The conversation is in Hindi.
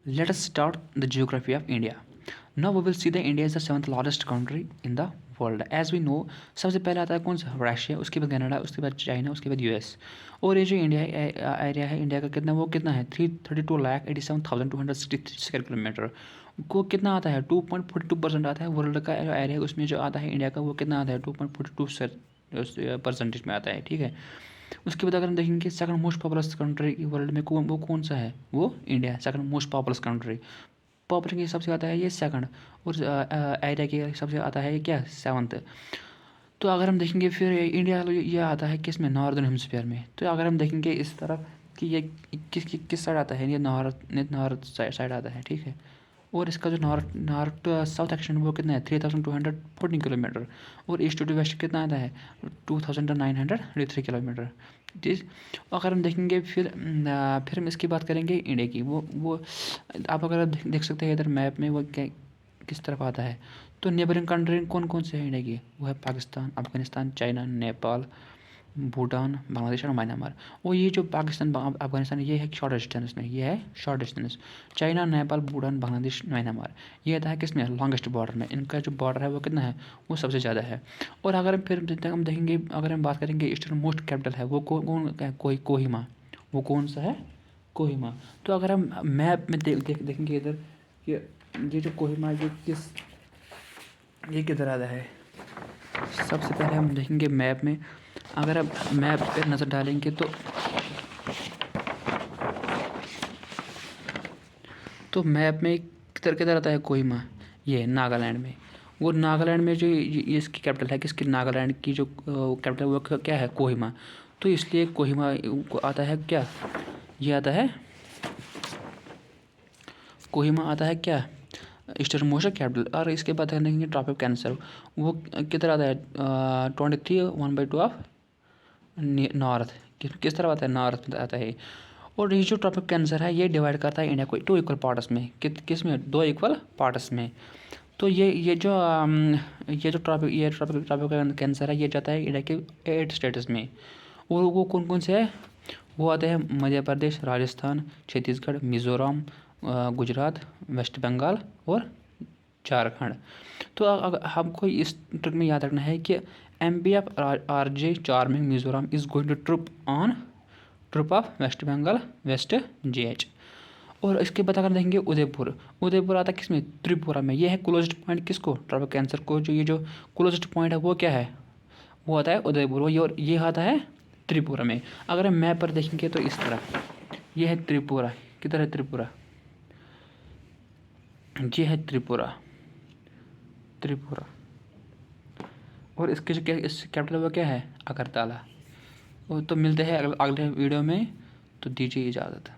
Let us start the geography of India. Now we will see the India is the seventh largest country in the world. As we know सबसे पहले आता है कौन सा, रशिया, उसके बाद कनाडा, उसके बाद चाइना, उसके बाद यूएस. और ये जो इंडिया एरिया है, इंडिया का कितना, वो कितना है 332,87,263 स्क्वायर किलोमीटर को कितना आता है 2.42% आता है. वर्ल्ड का एरिया है उसमें जो आता है इंडिया का वो कितना आता है 2.42% में आता है. ठीक है. उसके बाद अगर हम देखेंगे second most populous country world में वो कौन सा है, वो India second most populous country. Population के हिसाब से आता है ये सेकंड, और एरिया के हिसाब से आता है ये क्या, सेवन्थ. तो अगर हम देखेंगे फिर इंडिया ये आता है किस में, नॉर्दर्न हेमस्फीयर में. तो अगर हम देखेंगे इस तरफ कि ये किस साइड आता है, ये नॉर्थ साइड आता है. ठीक है. और इसका जो नॉर्थ साउथ एक्सटेंड वो कितना है 3,214 किलोमीटर, और ईस्ट टू वेस्ट कितना आता है 2,903 किलोमीटर. ठीक. अगर हम देखेंगे फिर हम इसकी बात करेंगे इंडिया की. वो आप अगर देख सकते हैं इधर मैप में वो क्या किस तरफ आता है. तो नेबरिंग कंट्री कौन कौन से हैं इंडिया की, वो है पाकिस्तान, अफगानिस्तान, चाइना, नेपाल, भूटान, बांग्लादेश और म्यांमार. और ये जो पाकिस्तान अफगानिस्तान ये है शॉर्ट डिस्टेंस में, ये है short distance. China, Nepal, Bhutan, Bangladesh, Myanmar ये आता है किस में, लॉन्गेस्ट बॉर्डर में. इनका जो बॉर्डर है वो कितना है, वो सबसे ज़्यादा है. और अगर हम देखेंगे, अगर हम बात करेंगे ईस्टर्न मोस्ट कैपिटल है वो कौन, कोहिमा. वो कौन सा है, कोहिमा. तो अगर हम मैप में देखेंगे इधर कि ये जो कोहिमा ये किधर आता है. सबसे पहले हम देखेंगे मैप में, अगर आप मैप पर नज़र डालेंगे तो मैप में किधर आता है कोहिमा, ये नागालैंड में. वो नागालैंड में जो ये इसकी कैपिटल है, किसकी, नागालैंड की जो कैपिटल वो क्या है, कोहिमा. तो इसलिए कोहिमा को आता है क्या, ये आता है कोहिमा आता है क्या, ईस्टर्न मोस्ट कैपिटल. और इसके बाद देखेंगे ट्रॉपिक ऑफ कैंसर वो किधर आता है 23 1/2 ऑफ नॉर्थ. किस तरफ आता है, नॉर्थ में आता है. और ये जो ट्रॉपिक कैंसर है ये डिवाइड करता है इंडिया को 2 इक्वल पार्ट्स में. किस में, 2 इक्वल पार्ट्स में. तो ये जो ट्रॉपिक कैंसर है ये जाता है इंडिया के 8 स्टेट्स में. और वो कौन कौन से है, वो आते हैं मध्य प्रदेश, राजस्थान, छत्तीसगढ़, मिज़ोरम, गुजरात, वेस्ट बंगाल और झारखंड. तो हमको इस ट्रिक में याद रखना है कि MPF RJ charming Mizoram is going to trip of west Bengal west GH. और इसके बाद अगर देखेंगे उदयपुर आता है किसमें, त्रिपुरा में. ये है क्लोजेस्ट पॉइंट किसको, ट्रॉपिक कैंसर को. जो क्लोजेस्ट पॉइंट है वो क्या है, वो आता है उदयपुर. और ये आता है त्रिपुरा में. अगर हम मैप पर देखेंगे तो इस तरह ये है त्रिपुरा. किधर है त्रिपुरा, ये है त्रिपुरा. और इसके जो इस कैपिटल वो क्या है, अगरतला. तो मिलते हैं अगले वीडियो में. तो दीजिए इजाज़त.